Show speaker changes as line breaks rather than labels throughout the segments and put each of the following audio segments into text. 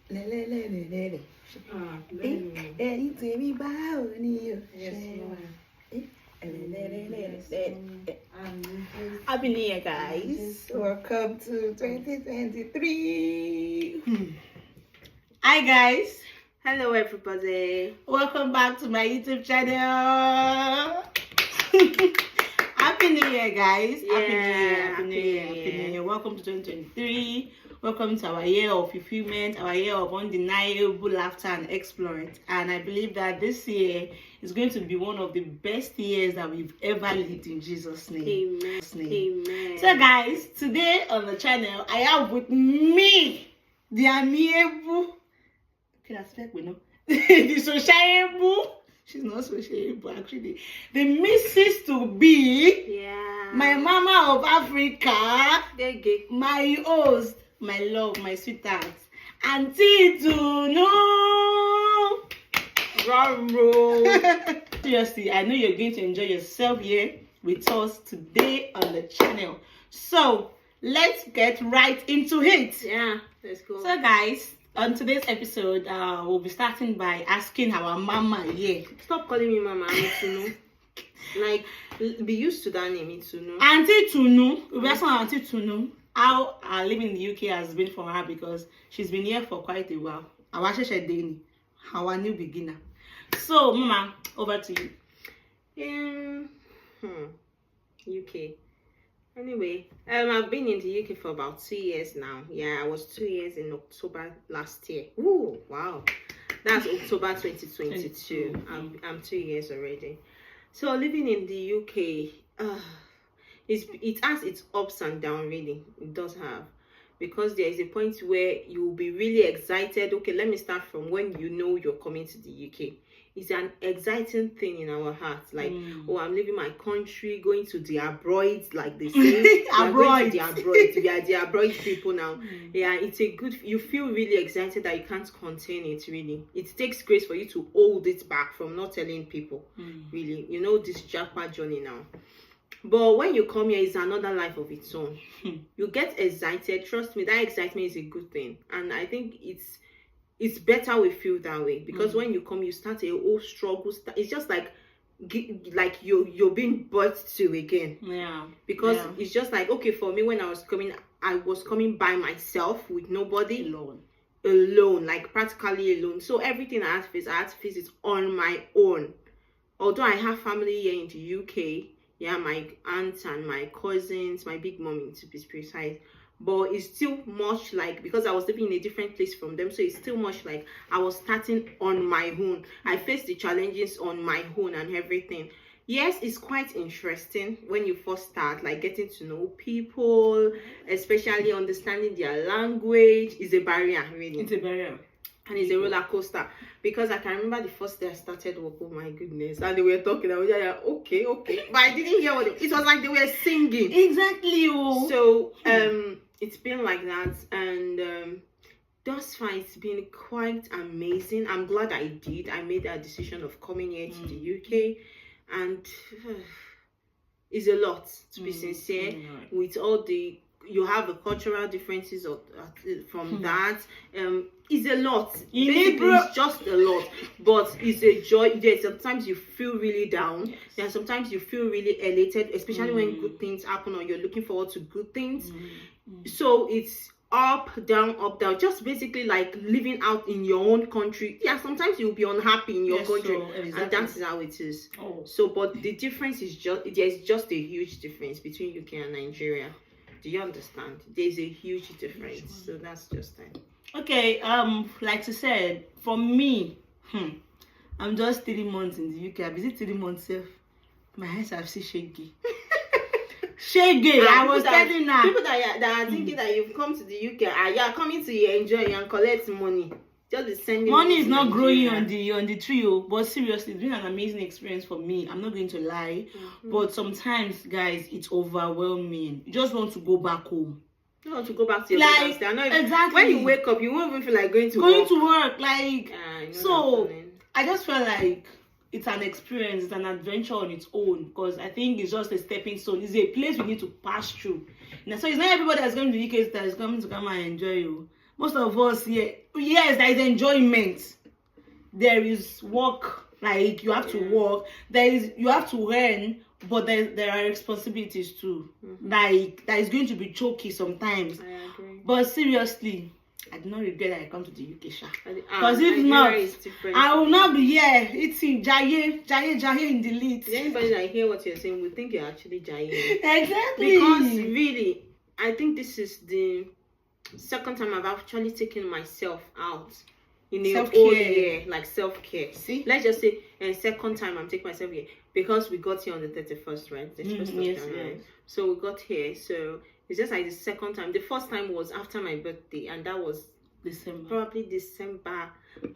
Happy New Year, guys. Welcome to 2023. Hi, guys.
Hello, everybody.
Welcome back to my YouTube channel. Happy New Year, guys.
Yeah,
Happy New Year. Welcome to 2023. Welcome to our year of fulfillment, our year of undeniable laughter and exploit. And I believe that this year is going to be one of the best years that we've ever lived in Jesus' name.
Amen. Amen.
So, guys, today on the channel, I have with me the amiable. Okay, that's like we know. The sociable. She's not sociable, actually. The Mrs. to be.
Yeah.
My mama of Africa.
Dege.
My host. My love, my sweetheart. Aunty itunu. Seriously, I know you're going to enjoy yourself here with us today on the channel. So, let's get right into it.
Yeah, let's go.
So, guys, on today's episode, we'll be starting by asking our mama here.
Stop calling me mama. I'm Itunu. Like, be used to that name, Itunu.
Aunty itunu. We'll be asking Aunty itunu how our living in the UK has been for her, because she's been here for quite a while. Our new beginner. So, mama, over to you.
UK. Anyway, I've been in the UK for about 2 years now. Yeah, I was 2 years in October last year. Ooh, wow. That's October 2022. I'm 2 years already. So living in the UK, it has its ups and downs, really. It does have. Because there is a point where you will be really excited. Okay, let me start from when you know you're coming to the UK. It's an exciting thing in our hearts. Like, oh, I'm leaving my country, going to the abroad, like they say.
Abroad.
We are the abroad people now. Yeah, it's a good, you feel really excited that you can't contain it, really. It takes grace for you to hold it back from not telling people, really. You know, this Japa journey now. But when you come here, it's another life of its own. You get excited. Trust me, that excitement is a good thing. And I think it's better we feel that way. Because when you come, you start a whole struggle. It's just like you're being birthed to again.
Yeah.
Because it's just like, okay, for me, when I was coming by myself with nobody. Alone, like practically alone. So everything I had to face it on my own. Although I have family here in the UK. Yeah, my aunts and my cousins, my big mommy to be precise. But it's still much like, because I was living in a different place from them, so it's still much like I was starting on my own. I faced the challenges on my own and everything. Yes, it's quite interesting when you first start, like getting to know people, especially understanding their language. Is a barrier, really.
It's a barrier.
And it's a roller coaster, because I can remember the first day I started work. Oh my goodness! And they were talking. I was like, okay, but I didn't hear what it was like. They were singing.
Exactly. Oh.
So it's been like that, and thus far it's been quite amazing. I'm glad I did. I made that decision of coming here to the UK, and it's a lot, to be sincere. With all the, you have the cultural differences from that. It's a lot. It's just a lot, but it's a joy. There sometimes you feel really down. Then sometimes you feel really elated, especially when good things happen or you're looking forward to good things. So it's up, down, just basically like living out in your own country. Yeah, sometimes you'll be unhappy in your country, exactly. And that's how it is. So, but the difference is there's just a huge difference between UK and Nigeria. Do you understand? There's a huge difference. So that's just it.
Okay, like I said, for me, I'm just 3 months in the UK. I've been 3 months safe. My hands have seen shaky. I was telling her.
People that are thinking that you've come to the UK, you are coming to enjoy and collect money. Just sending
money is not growing on the tree, but seriously, it's been an amazing experience for me. I'm not going to lie, but sometimes, guys, it's overwhelming. You just want to go back home.
You want to go back to your parents.
Exactly.
When you wake up, you won't even feel like going to
work. So I just felt like it's an experience, it's an adventure on its own, because I think it's just a stepping stone. It's a place we need to pass through. So it's not everybody that's going to the UK that is coming to come and enjoy you. Most of us here, yes, there is enjoyment. There is work, like you have to work. You have to earn, but there are responsibilities too. Like that is going to be choky sometimes.
I agree.
But seriously, I do not regret that I come to the UK,
Because
if not,
different.
I will not be here eating jaye in the Leeds.
Anybody that hear what you're saying will think you're actually giant.
Exactly.
Because really, I think this is the second time I've actually taken myself out in a whole year, like self-care.
See,
let's just say, and second time I'm taking myself here because we got here on the 31st, right? The 31st of January. Yes. So we got here. So it's just like the second time. The first time was after my birthday, and that was
December.
Probably December.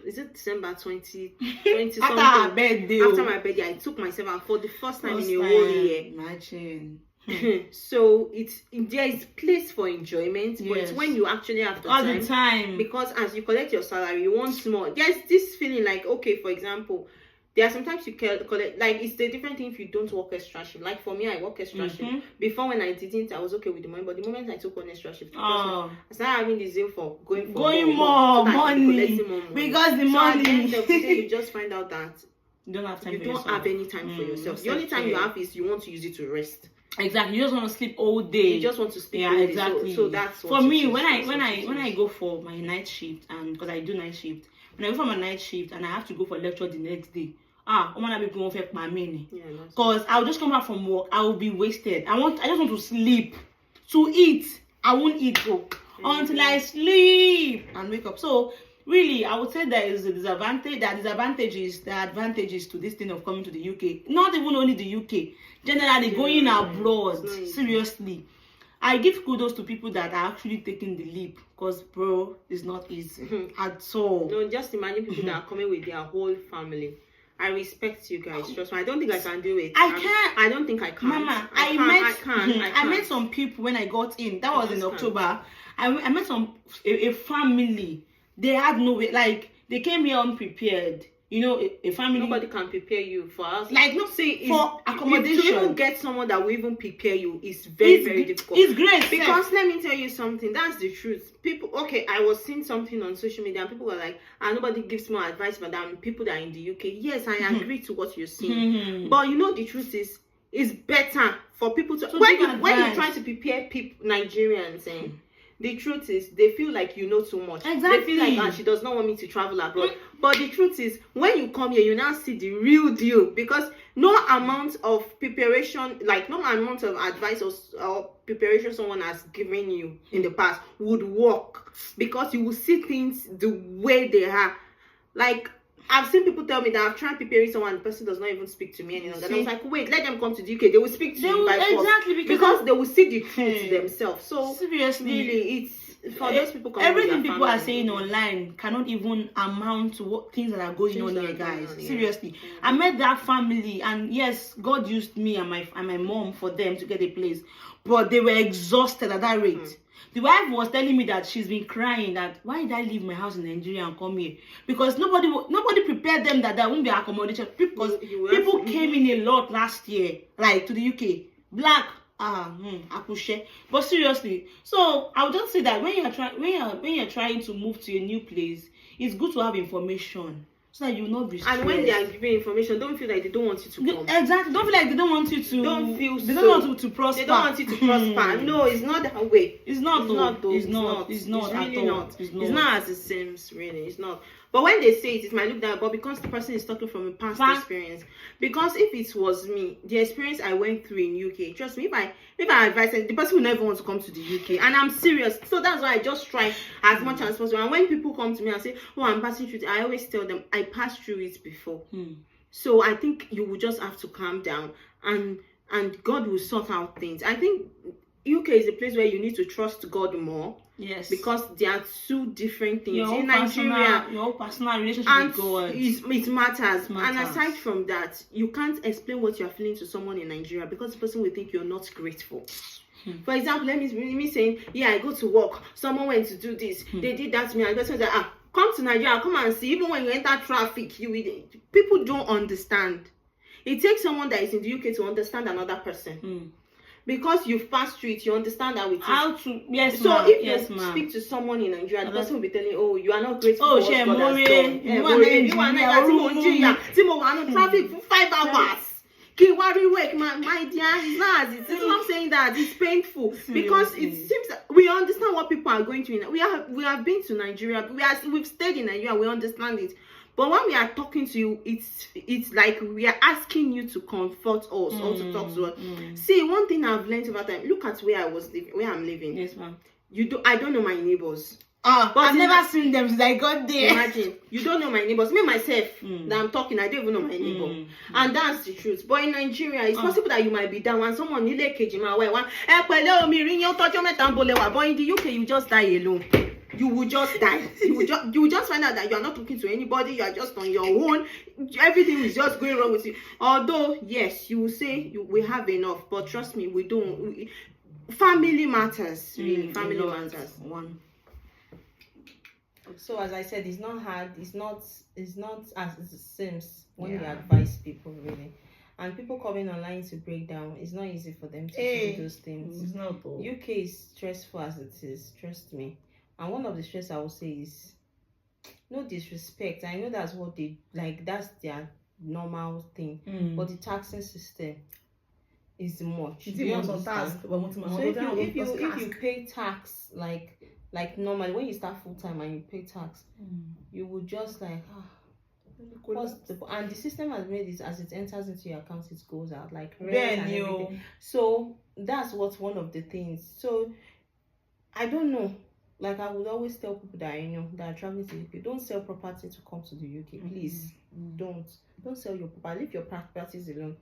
Is it December 2020 something?
After my birthday.
After my birthday, I took myself out for the first time in a whole year.
Imagine.
So there is place for enjoyment, but it's when you actually have
all the time.
Because as you collect your salary, you want more. There's this feeling like, okay, for example, there are sometimes you collect, like it's the different thing if you don't work extra shift. Like for me, I work extra shift. Before, when I didn't, I was okay with the money, but the moment I took one extra shift, I started having the zeal for going
more money, because the money.
At the end of the day, you just find out that
you don't have time.
You don't have any time for yourself. The only time you have is you want to use it to rest.
Exactly, you just want to sleep all day.
You just want to sleep.
Yeah,
all day.
exactly.
So that's what
for me. When I go for my night shift, and because I do night shift, when I go for my night shift and I have to go for lecture the next day, because I'll just come back from work, I will be wasted. I just want to sleep. To eat, I won't eat until I sleep and wake up. So really, I would say there is a disadvantage. There are advantages to this thing of coming to the UK. Not even only the UK. Generally, going abroad. Seriously, I give kudos to people that are actually taking the leap, because bro, it's not easy at all.
No, just imagine people that are coming with their whole family. I respect you guys. Trust me. I don't think I can do it. I don't think I can.
Mama, I met some people when I got in. That was in October. I met a family. They had no way. Like, they came here unprepared. You know, a family.
Nobody can prepare you for us.
Like, not say for accommodation.
To even get someone that will even prepare you is very difficult.
It's great.
Because let me tell you something. That's the truth. People, okay, I was seeing something on social media and people were like, nobody gives more advice than people that are in the UK. Yes, I agree to what you're saying. But you know, the truth is, it's better for people to when you're trying to prepare people, Nigerians, the truth is, they feel like you know too much.
Exactly.
They feel like, she does not want me to travel abroad. But the truth is, when you come here, you now see the real deal. Because no amount of preparation, like no amount of advice or preparation someone has given you in the past would work. Because you will see things the way they are. Like, I've seen people tell me that I've tried preparing someone, the person does not even speak to me any longer. And I was like, wait, let them come to the UK. They will speak to you by force.
Exactly,
because they will see the truth themselves. So
seriously,
really, it's for those people.
Everything people are saying online cannot even amount to what things that are going on here, guys. Seriously, I met that family, and yes, God used me and my mom for them to get a place, but they were exhausted at that rate. The wife was telling me that she's been crying that why did I leave my house in Nigeria and come here? Because nobody prepared them that there won't be accommodation. Because people came in a lot last year, like to the UK. Black, but seriously. So I would just say that when you're trying to move to a new place, it's good to have information. So that you will not be stressed.
And when they are giving information, don't feel like they don't want you to come.
Exactly. Don't feel like they don't want you to. They don't want you to prosper.
They don't want you to prosper. No, it's not that way.
It's not.
It's not.
It's not. It's
really not. It's not as it seems. Really, it's not. But when they say it might look that. But because the person is talking from a past experience. Because if it was me, the experience I went through in UK, trust me, if I advise them, the person will never want to come to the UK. And I'm serious. So that's why I just try as much as possible. And when people come to me and say, oh, I'm passing through it, I always tell them, I passed through it before. So I think you will just have to calm down and God will sort out things. I think UK is a place where you need to trust God more.
Yes.
Because there are two different things.
In
Nigeria,
your personal relationship with God.
It matters. And aside from that, you can't explain what you're feeling to someone in Nigeria because the person will think you're not grateful. For example, let me saying, yeah, I go to work. Someone went to do this. They did that to me. And the person said, come to Nigeria, come and see. Even when you enter traffic, people don't understand. It takes someone that is in the UK to understand another person. because you've passed through it, you understand how it is.
How to, yes,
So
ma'am.
if
Yes,
you
ma'am.
speak to someone in Nigeria, the person will be telling you, oh, you are not grateful
Oh,
for what
she
God has
more.
done.
You are Nigeria.
Tí mo wà nínú traffic for 5 hours. Kí wá rí work, my dear, it's not as it is. I'm saying that it's painful because it seems that we understand what people are going through. We have been to Nigeria. We've stayed in Nigeria. We understand it. But when we are talking to you, it's like we are asking you to comfort us or to talk to us. See, one thing I've learned over time. Look at where I'm living.
Yes, ma'am.
I don't know my neighbors.
But I've never seen them since I got there.
Imagine, you don't know my neighbors. Me myself, that I'm talking, I don't even know my neighbor. And that's the truth. But in Nigeria, it's possible that you might be down and someone nílé kejì máa wá but in the UK, you just die alone. You will just die. You will just find out that you are not talking to anybody. You are just on your own. Everything is just going wrong with you. Although, yes, you will say we have enough, but trust me, we don't. Family matters, really. Family matters.
One.
So as I said, it's not hard. It's not as it seems when you advise people, really. And people coming online to break down, it's not easy for them to do those things.
It's not though.
UK is stressful as it is, trust me. And one of the stress I would say is no disrespect. I know that's what they like, that's their normal thing. But the taxing system is much.
Do you understand?
So if you pay tax like normally when you start full time and you pay tax, you would just like and the system has made it as it enters into your account, it goes out like rent and everything. So that's what's one of the things. So I don't know. Like I would always tell people that I know that are traveling to the UK, don't sell property to come to the UK. Please don't sell your property. Leave your properties alone.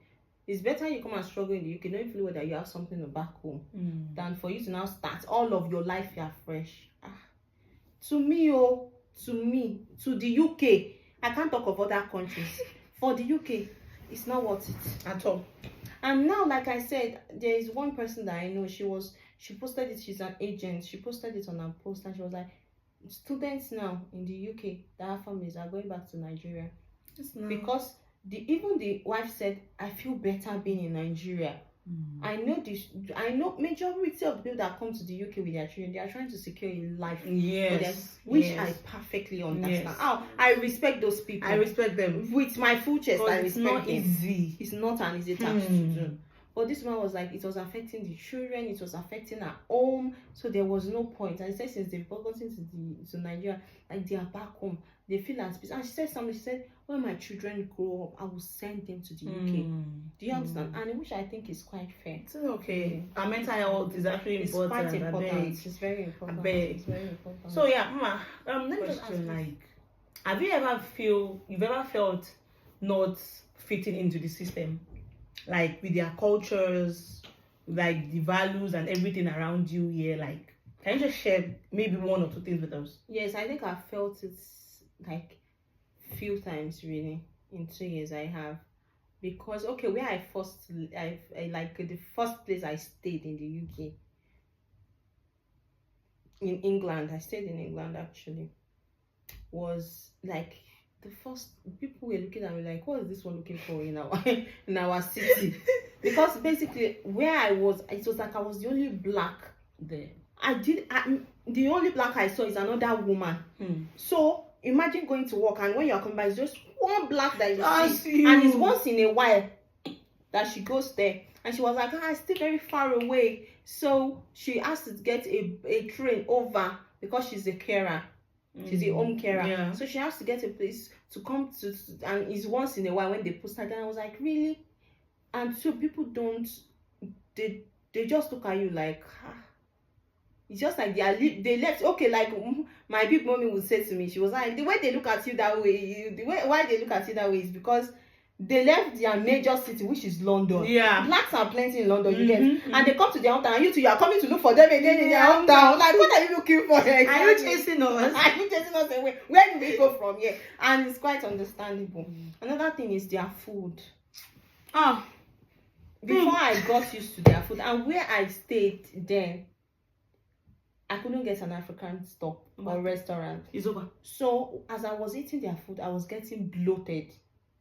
It's better you come and struggle in the UK, knowing fully well that you have something back home, than for you to now start all of your life here fresh. To the UK, I can't talk of other countries. For the UK, it's not worth it
at all.
And now, like I said, there is one person that I know. She posted it. She's an agent. She posted it on her post, and she was like, students now in the UK that have families are going back to Nigeria because even the wife said, I feel better being in Nigeria. I know majority of the people that come to the UK with their children, they are trying to secure a life for them, which I perfectly understand. I respect those people.
I respect them
with my full chest. I respect
it's not
them.
easy.
It's not an easy task to do. But this one was like, it was affecting the children, it was affecting her home, so there was no point. And she said since they've gotten to Nigeria, like they are back home, they feel at peace. And she said something, she said, when my children grow up, I will send them to the UK. Do you understand? And which I think is quite fair.
It's okay. Our mental health is actually important.
It's quite important. It's very important.
It's very important. So yeah, Mama, let me just ask you, like, have you ever felt not fitting into the system? Like with their cultures, like the values and everything around you here, like can you just share maybe one or two things with us?
Yes, I think I felt it like few times really in 2 years I have, because where I like the first place I stayed in the UK, in England, I stayed in England actually, was like the first people were looking at me like, what is this one looking for in our city? Because basically where I was, it was like I was the only black there. The only black I saw is another woman. So imagine going to work and when you're coming by, it's just one black that you see, and it's once in a while that she goes there. And she was like, I stay very far away, so she has to get a train over because she's a carer. She's a home carer, so she has to get a place to come to, and it's once in a while when they post her. Then I was like, really? And so people don't, they just look at you like, it's just like they left. Okay, like my big mommy would say to me, she was like, the way they look at you that way, why they look at you that way is because they left their major city, which is London. Blacks are plenty in London, you get, and they come to their hometown, and you two, you are coming to look for them again in their hometown. Like, what are you looking for? Exactly.
Are you chasing us?
Are you chasing us away? Where do we go from here? And it's quite understandable. Another thing is their food. Before I got used to their food, and where I stayed then, I couldn't get an African stop or restaurant.
It's over.
So as I was eating their food, I was getting bloated.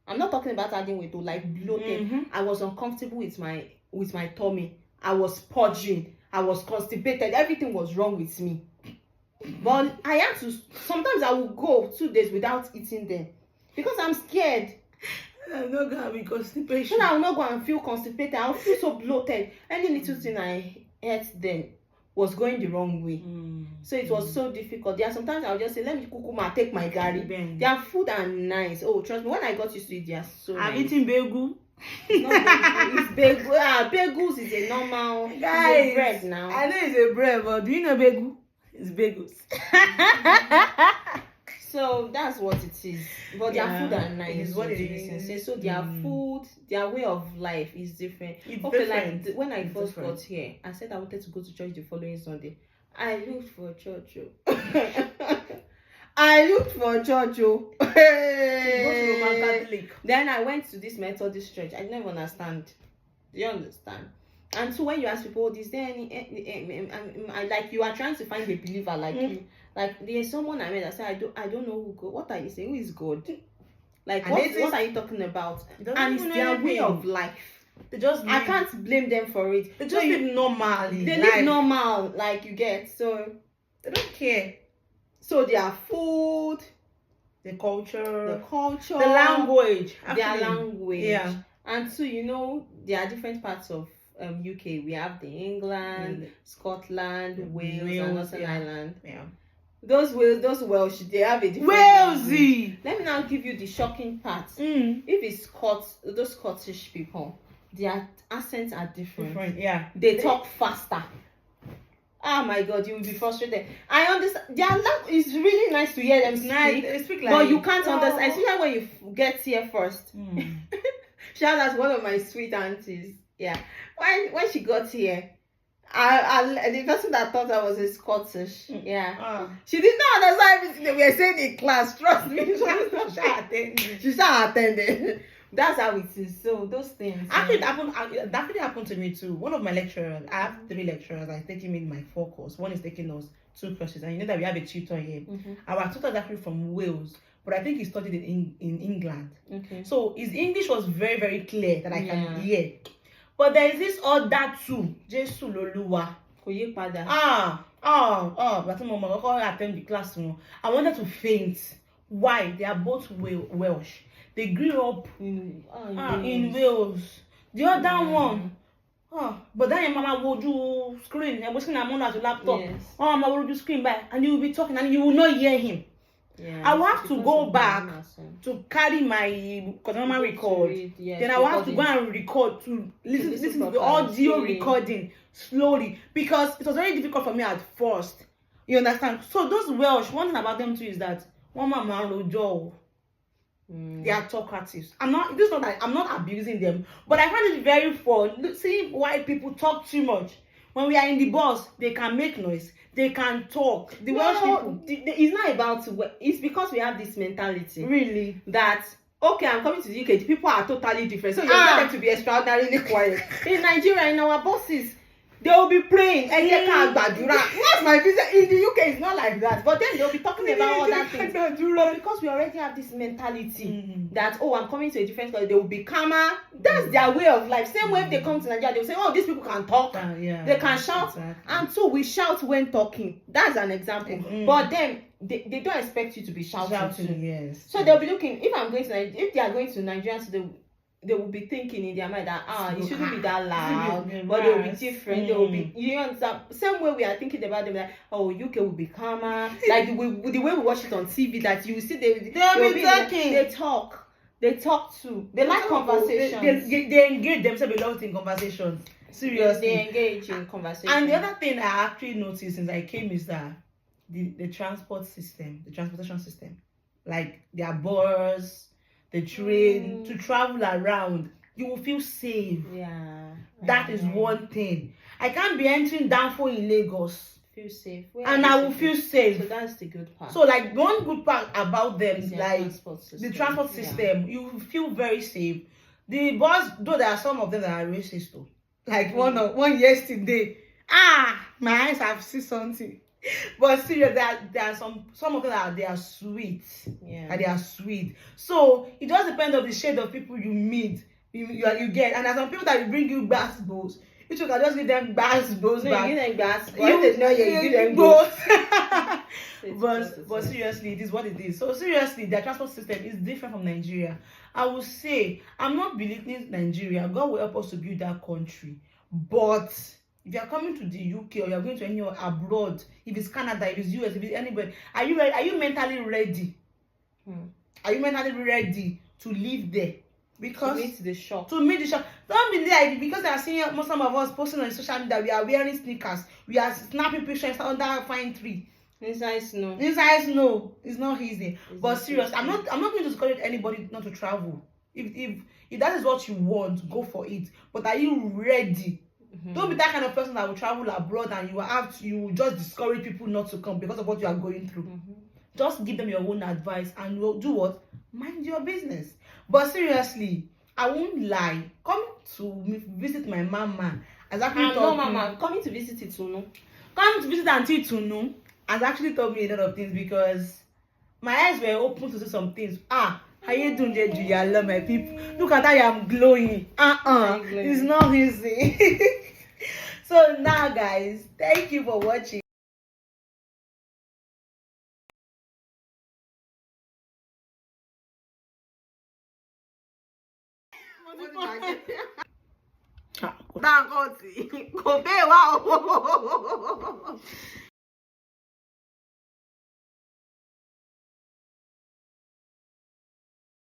I'm not talking about adding weight, like bloated. I was uncomfortable with my tummy. I was purging, I was constipated, everything was wrong with me. But I had to, sometimes I would go 2 days without eating them because I'm scared.
I'm not gonna be constipation.
So I will not go and feel constipated. I'll feel so bloated. Any little thing I ate then was going the wrong way. So it was so difficult. There are sometimes I'll just say, let me kukuma, take my gari. Their food are nice. Oh, trust me, when I got used to it, they are so
I'm
nice.
eating begu.
It's not bagel, it's bagel. Bagels is a normal
Guys,
bread now.
I know it's a bread, but do you know begu? It's bagels.
So that's what it is. But their food are nice.
It is what it is.
So their food, their way of life is different.
It's
okay,
different.
like when I
It's
first
different.
got here, I said I wanted to go to church the following Sunday. I looked for a church. Oh. I looked for a church. Oh.
You go to Roman Catholic.
Then I went to this Methodist church. I never understand. Do you understand? And so when you ask people, is there any like you are trying to find a believer like you? Like there's someone I met that said, I don't know who God. What are you saying? Who is God? Like what are you talking about? And it's their way of life.
They just
I can't blame them for it.
They just live normally.
They live normal, like you get. So
They don't care.
so their food,
The culture,
the
the language,
their
actually.
language.
Yeah.
And so there are different parts of UK. We have the England, Scotland, Wales, and Northern Ireland.
Yeah.
Those Welsh, they have a different
Walesy.
language. Let me now give you the shocking part. If it's those Scottish people, their accents are different.
Yeah.
They talk faster. Oh my God, you will be frustrated. I understand. Their language is really nice to hear them speak,
They speak like,
but you can't understand. Especially when you get here first. Shout out to one of my sweet aunties. Yeah, when she got here, the person that thought I was a Scottish. Yeah, she did not understand everything they were saying in class. Trust me, she started attending. That's how it is. So those things.
Actually, that happened to me too. One of my lecturers, I have 3 lecturers. I taking me in my 4 course. One is taking us 2 courses, and you know that we have a tutor here. Our tutor is actually from Wales, but I think he studied in England.
Okay.
So his English was very, very clear that I can hear. But there is this other too, Jesu Loluwa.
But
But I attend the class. I wanted to faint. Why? They are both Welsh. They grew up in Wales. The other one, but then your mama will do screen. I was going to monitor laptop.
Yes.
Mama will do screen by, and you will be talking, and you will not hear him.
Yeah,
I will have to go back to carry my, because mama record. Then I will have to go and record to listen to the audio recording slowly, because it was very difficult for me at first. You understand? So those Welsh, one thing about them too is that one mama rojo. They are talkatives. I'm not abusing them, but I find it very fun seeing why people talk too much. When we are in the bus, they can make noise, they can talk. The Welsh people,
it's not about. It's because we have this mentality.
really,
That okay, I'm coming to the UK. The people are totally different, so you want them to be extraordinarily quiet. In Nigeria, in our buses, they will be praying. What's my business? In the UK, it's not like that. But then they'll be talking about other things. But because we already have this mentality that, I'm coming to a different country, they will be calmer. That's their way of life. Same way if they come to Nigeria, they'll say, these people can talk. They can shout. Exactly. And so we shout when talking. That's an example. But then they don't expect you to be shouting.
Yes.
So they'll be looking, if they are going to Nigeria, so they will be thinking in their mind that it shouldn't be that loud, but they will be different. They will be, you understand? Same way we are thinking about them, like UK will be calmer, like the way we watch it on TV, that you see they'll be talking. They talk too. They like conversations.
They engage themselves a lot in conversations. Seriously,
they engage in conversations.
And the other thing I actually noticed since I came is that the transportation system, like their bus, the train, to travel around, you will feel safe.
Yeah.
That is one thing. I can't be entering Danfo in Lagos.
Feel safe.
And I will feel safe.
So that's the good part.
So like one good part about them is like
the transport
system. You will feel very safe. The bus, though there are some of them that are racist too. Like one yesterday. My eyes have seen something. But seriously, there are some of them that they are sweet.
Yeah.
And they are sweet. So it just depends on the shade of people you meet, you get. And there are some people that will bring you basketballs. You should just give them bags, those
No,
bags.
you give them gas.
You
give them
both.
both.
But seriously, it is what it is. So seriously, their transport system is different from Nigeria. I will say, I'm not belittling Nigeria. God will help us to build that country. But if you are coming to the UK or you are going to anywhere abroad, if it's Canada, if it's US, if it's anywhere, are you ready? Are you mentally ready? Are you mentally ready to live there? Because
to meet the shock.
Don't be like, because I are seeing some of us posting on social media, we are wearing sneakers, we are snapping pictures under fine tree.
Inside snow.
It's not easy. But serious,
I'm
I'm not going to discourage anybody not to travel. If that is what you want, go for it. But are you ready? Don't be that kind of person that will travel abroad and you will just discourage people not to come because of what you are going through. Just give them your own advice and you'll do what? Mind your business. But seriously, I won't lie. Come to visit my mama has actually taught me.
Mama, coming to visit itunu.
Come to visit Aunty itunu has actually taught me a lot of things because my eyes were open to see some things. How you doing there, Julia? I love my people. Look at how I'm glowing. It's not easy. So now, guys, thank you for watching.
Aunty, go pay wow.